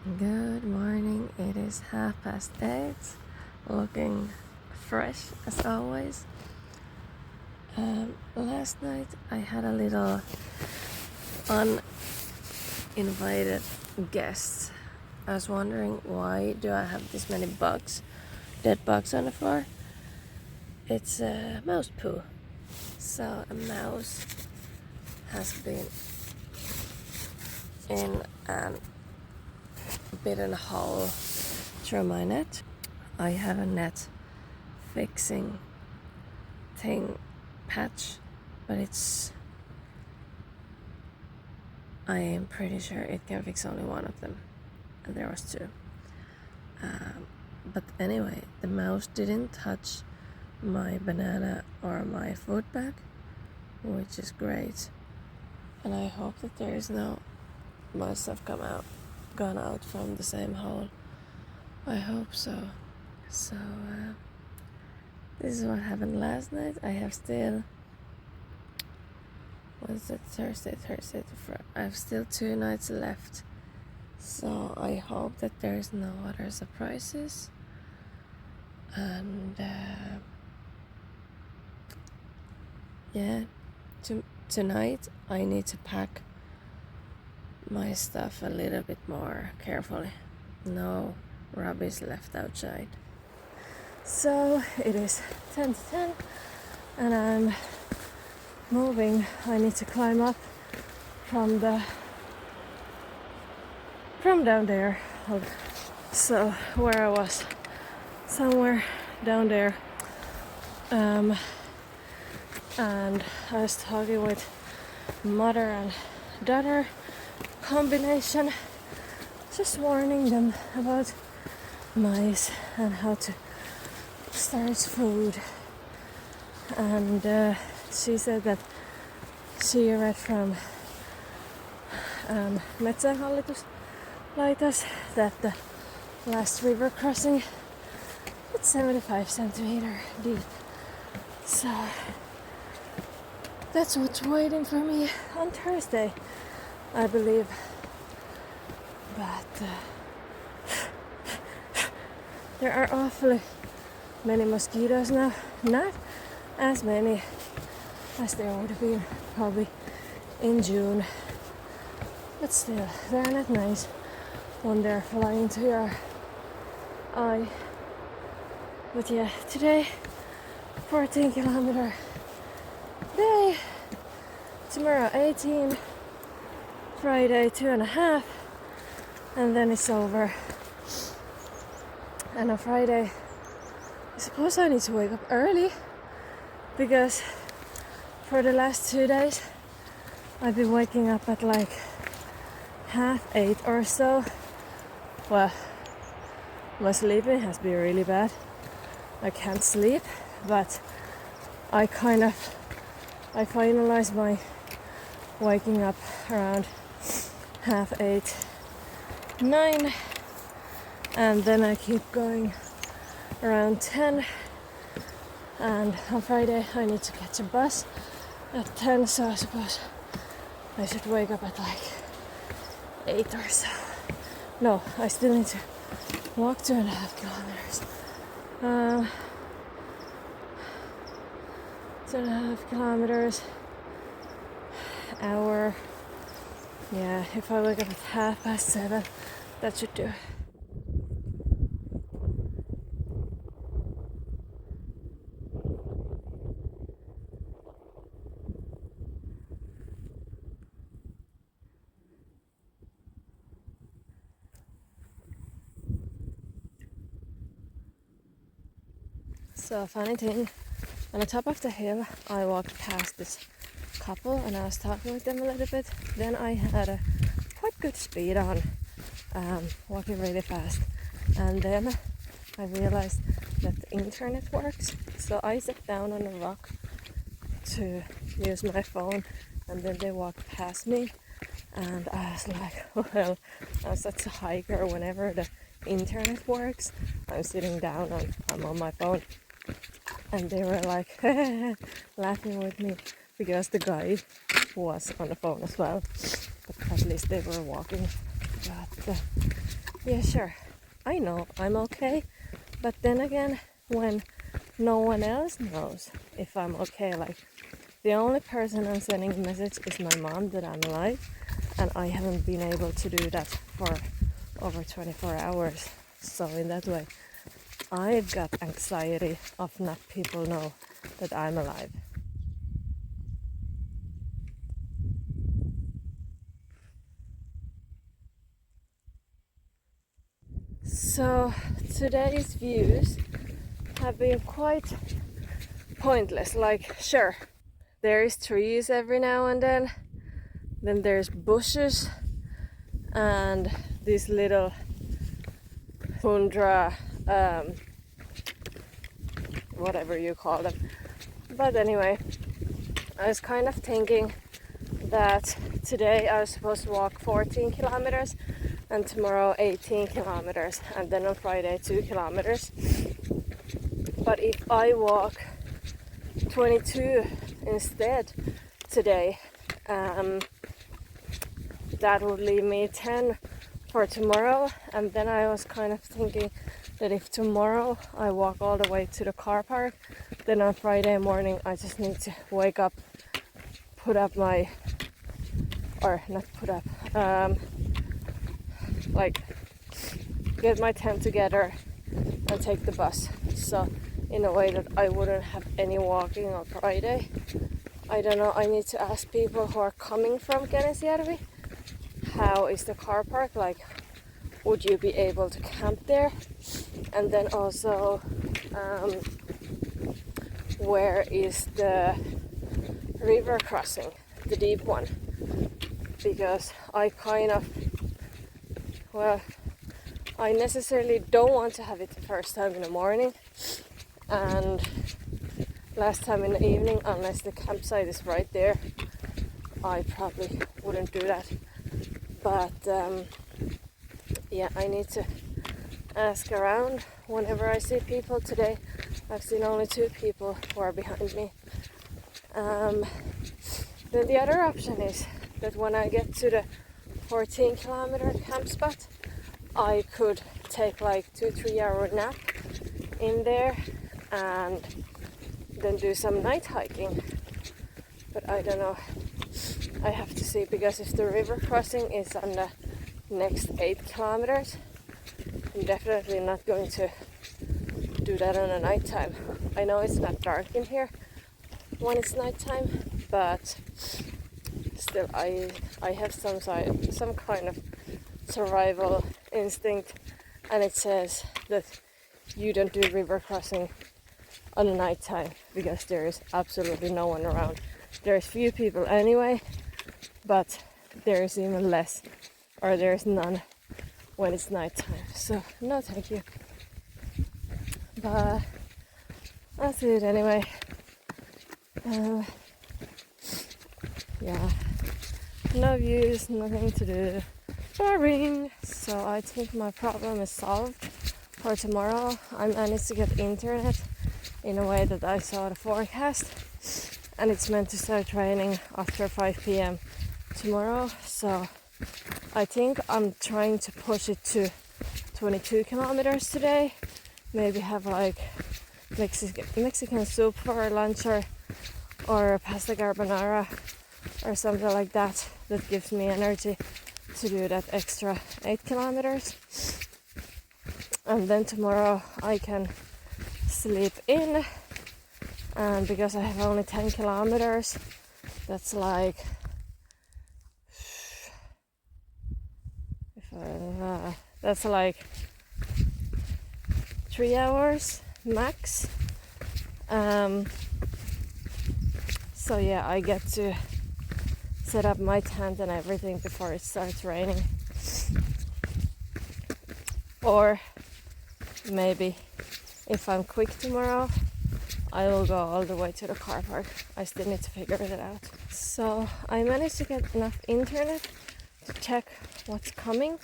Good morning, it is 8:30, looking fresh as always. Last night I had a little uninvited guests. I was wondering, why do I have this many dead bugs on the floor? It's mouse poo. So a mouse has been in an bitten a hole through my net. I have a net fixing thing patch, but I am pretty sure it can fix only one of them, and there was two. But anyway, the mouse didn't touch my banana or my food bag, which is great, and I hope that there is no mice have gone out from the same hole. I hope so. So this is what happened last night. I have still, Thursday I have still 2 nights left, so I hope that there's no other surprises. And tonight I need to pack my stuff a little bit more carefully. No rubbish left outside. So it is 10 to 10 and I'm moving. I need to climb up from down there. So where I was, somewhere down there. And I was talking with mother and daughter combination, just warning them about mice and how to start food. And she said that she read from Metsähallituslaitos that the last river crossing is 75 centimeter deep. So that's what's waiting for me on Thursday, I believe. But there are awfully many mosquitoes now. Not as many as there would have been probably in June. But still, they're not nice when they're flying to your eye. But yeah, today 14 kilometer day, tomorrow 18, Friday 2.5, and then it's over. And on Friday I suppose I need to wake up early, because for the last 2 days I've been waking up at like 8:30 or so. Well, my sleeping has been really bad. I can't sleep, but I finalized my waking up around 8:30, 9, and then I keep going around 10. And on Friday I need to catch a bus at 10, so I suppose I should wake up at like 8 or so. No, I still need to walk 2.5 kilometers. 2.5 kilometers, hour. Yeah, if I wake up at 7:30, that should do. So a funny thing, on the top of the hill I walked past this couple and I was talking with them a little bit. Then I had a quite good speed on, walking really fast, and then I realized that the internet works. So I sat down on a rock to use my phone, and then they walked past me, and I was like, well, I'm such a hiker. Whenever the internet works, I'm sitting down and I'm on my phone. And they were like laughing with me, because the guy was on the phone as well, but at least they were walking. But yeah, sure, I know I'm okay, but then again, when no one else knows if I'm okay, like the only person I'm sending a message is my mom that I'm alive, and I haven't been able to do that for over 24 hours. So in that way, I've got anxiety of not people know that I'm alive. So today's views have been quite pointless. Like, sure, there is trees every now and then there's bushes and these little tundra, whatever you call them. But anyway, I was kind of thinking that today I was supposed to walk 14 kilometers and tomorrow 18 kilometers and then on Friday 2 kilometers. But if I walk 22 instead today, that would leave me 10 for tomorrow. And then I was kind of thinking that if tomorrow I walk all the way to the car park, then on Friday morning I just need to wake up, put up my, or not put up, like get my tent together and take the bus. So in a way that I wouldn't have any walking on Friday. I don't know, I need to ask people who are coming from Kenesjärvi, how is the car park, like would you be able to camp there? And then also where is the river crossing, the deep one? Because I kind of, well, I necessarily don't want to have it the first time in the morning and last time in the evening, unless the campsite is right there. I probably wouldn't do that. But yeah, I need to ask around whenever I see people. Today I've seen only 2 people who are behind me. Then the other option is that when I get to the 14 kilometer camp spot, I could take like 2-3 hour nap in there and then do some night hiking. But I don't know, I have to see, because if the river crossing is on the next 8 kilometers, I'm definitely not going to do that on a nighttime. I know it's not dark in here when it's nighttime, but still I have some kind of survival instinct, and it says that you don't do river crossing on a nighttime because there is absolutely no one around. There's few people anyway, but there is even less, or there's none when it's nighttime. So no thank you. But that's it anyway. Yeah, no views, nothing to do, boring. So I think my problem is solved for tomorrow. I managed to get internet in a way that I saw the forecast, and it's meant to start raining after 5 p.m. tomorrow. So I think I'm trying to push it to 22 kilometers today. Maybe have like Mexican soup for lunch, or pasta carbonara or something like that gives me energy to do that extra 8 kilometers. And then tomorrow I can sleep in, and because I have only 10 kilometers, that's like that's like 3 hours max. So yeah, I get to set up my tent and everything before it starts raining. Or maybe if I'm quick tomorrow, I will go all the way to the car park. I still need to figure it out. So I managed to get enough internet to check what's coming,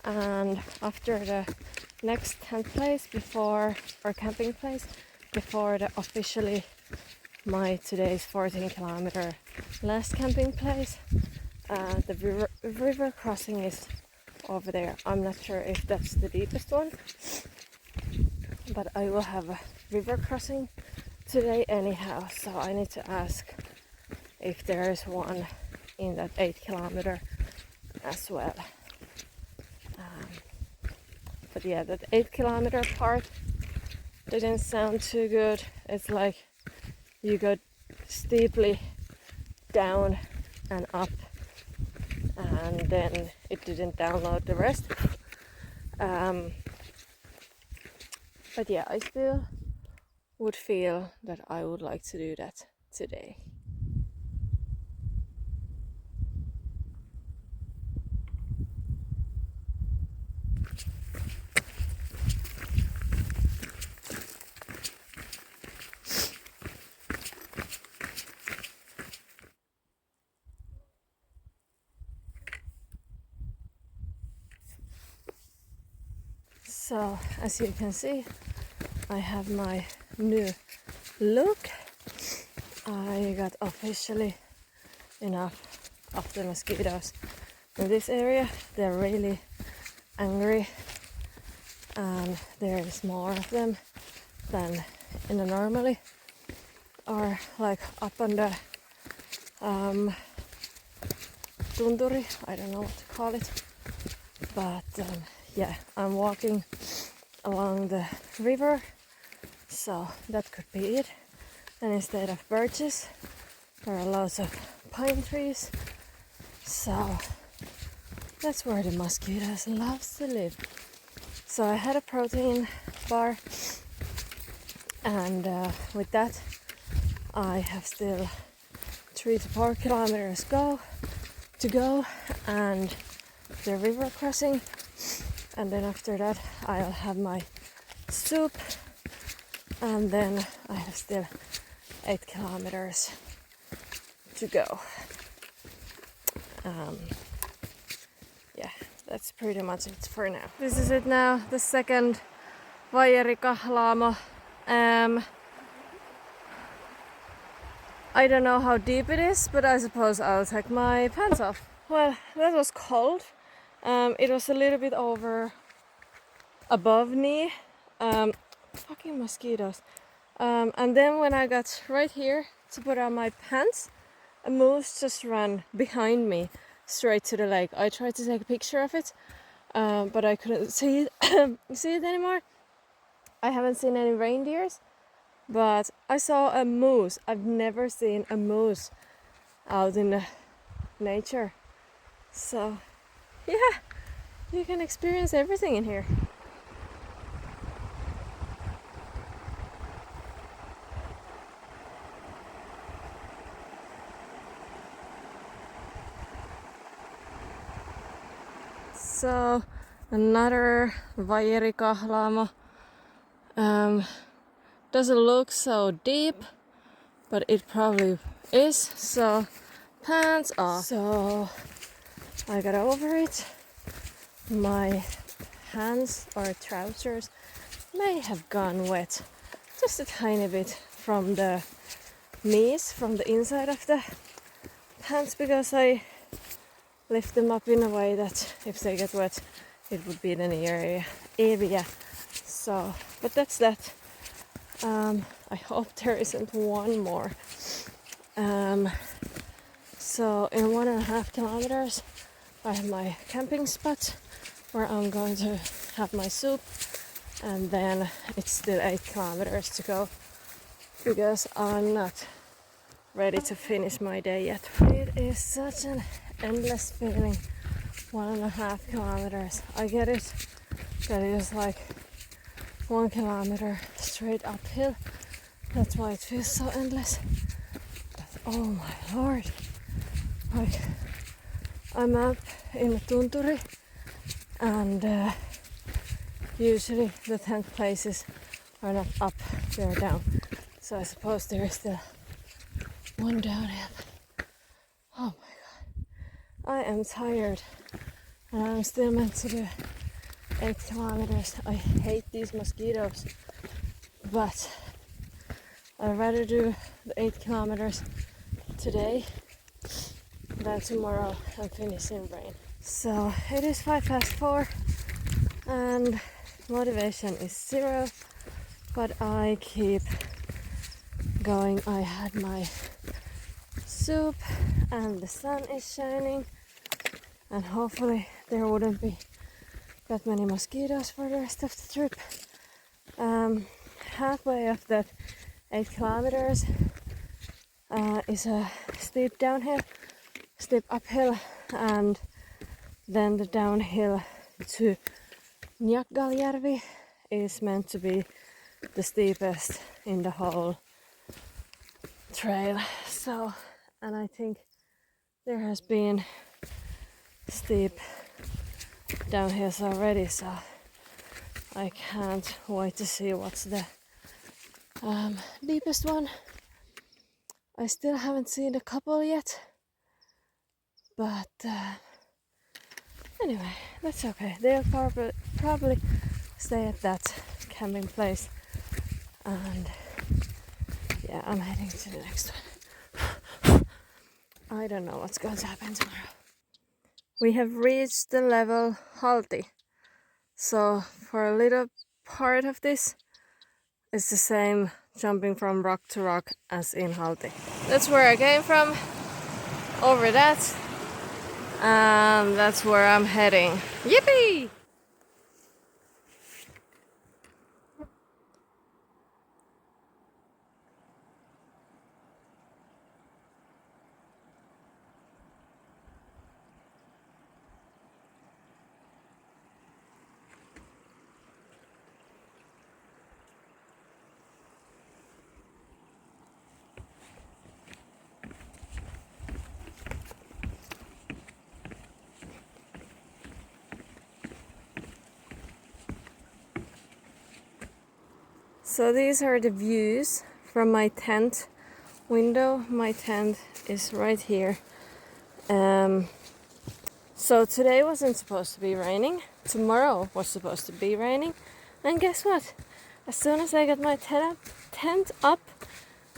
and after the next tent place before, or camping place, before the officially my today's 14 kilometer last camping place, the river crossing is over there. I'm not sure if that's the deepest one, but I will have a river crossing today anyhow, so I need to ask if there is one in that 8 kilometer as well. But yeah, that 8 kilometer part didn't sound too good. It's like you go steeply down and up, and then it didn't download the rest. But yeah, I still would feel that I would like to do that today. So as you can see, I have my new look. I got officially enough of the mosquitoes in this area. They're really angry, and there is more of them than in the normally, or like up on the tunturi, I don't know what to call it, but yeah, I'm walking along the river, so that could be it. And instead of birches, there are lots of pine trees, so that's where the mosquitoes loves to live. So I had a protein bar, and with that I have still 3 to 4 kilometers to go, and the river crossing, and then after that I'll have my soup, and then I have still 8 kilometers to go. Yeah, that's pretty much it for now. This is it now, the second Fiellogahjohka. I don't know how deep it is, but I suppose I'll take my pants off. Well, that was cold. It was a little bit above knee. Fucking mosquitoes. And then when I got right here to put on my pants, a moose just ran behind me straight to the lake. I tried to take a picture of it, but I couldn't see it anymore. I haven't seen any reindeers, but I saw a moose. I've never seen a moose out in the nature. So yeah, you can experience everything in here. So another Fiellogahjohka. Doesn't look so deep, but it probably is. So pants off. So I got over it. My hands or trousers may have gone wet just a tiny bit from the knees, from the inside of the pants, because I lift them up in a way that if they get wet, it would be in an area. So, but that's that. I hope there isn't one more. So in 1.5 kilometers, I have my camping spot where I'm going to have my soup, and then it's still 8 kilometers to go because I'm not ready to finish my day yet. It is such an endless feeling. 1.5 kilometers. I get it that it is like 1 kilometer straight uphill. That's why it feels so endless. But oh my lord, like I'm up in the tunturi, and usually the tent places are not up, they're down. So I suppose there is still one downhill. Oh my god, I am tired, and I'm still meant to do 8 kilometers. I hate these mosquitoes, but I'd rather do the 8 kilometers today than tomorrow and finish in rain. So it is 4:05 and motivation is 0, but I keep going. I had my soup and the sun is shining, and hopefully there wouldn't be that many mosquitoes for the rest of the trip. Halfway of that 8 kilometers is a steep downhill, steep uphill, and then the downhill to Gaskkamuš is meant to be the steepest in the whole trail. So, and I think there has been steep downhills already, so I can't wait to see what's the deepest one. I still haven't seen a couple yet, but anyway, that's okay. They'll probably stay at that camping place, and yeah, I'm heading to the next one. I don't know what's going to happen tomorrow. We have reached the level Halti, so for a little part of this it's the same jumping from rock to rock as in Halti. That's where I came from, over that, and that's where I'm heading. Yippee! So these are the views from my tent window. My tent is right here. So today wasn't supposed to be raining. Tomorrow was supposed to be raining. And guess what? As soon as I got my tent up,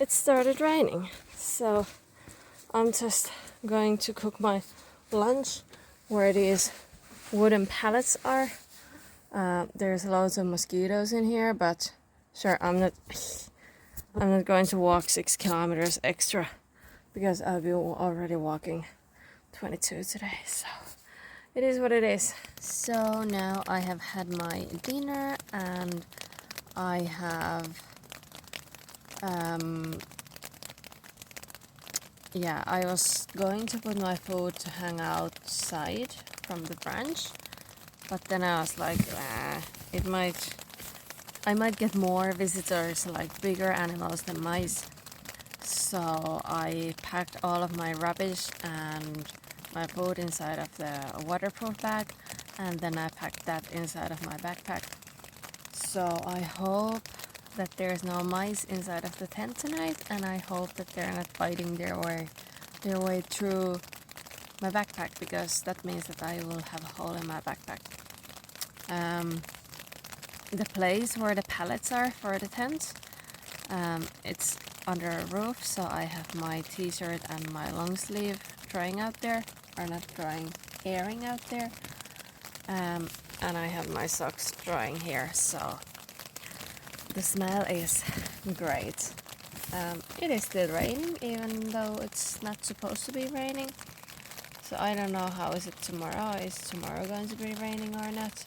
it started raining. So I'm just going to cook my lunch where these wooden pallets are. There's loads of mosquitoes in here, but sure, I'm not going to walk 6 kilometers extra because I'll be already walking 22 today. So it is what it is. So now I have had my dinner and I have I was going to put my food to hang outside from the branch, but then I was like, I might get more visitors, like bigger animals than mice. So I packed all of my rubbish and my food inside of the waterproof bag, and then I packed that inside of my backpack. So I hope that there's no mice inside of the tent tonight, and I hope that they're not biting their way through my backpack, because that means that I will have a hole in my backpack. The place where the pallets are for the tent, it's under a roof, so I have my t-shirt and my long sleeve drying out there, or not drying, airing out there, and I have my socks drying here, so the smell is great. It is still raining, even though it's not supposed to be raining, so I don't know how is it tomorrow. Is tomorrow going to be raining or not?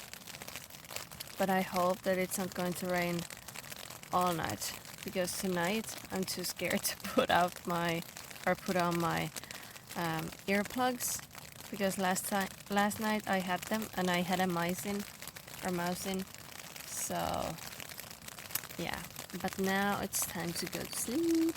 But I hope that it's not going to rain all night, because tonight I'm too scared to put on my earplugs, because last night I had them and I had a mouse in. So yeah, but now it's time to go to sleep.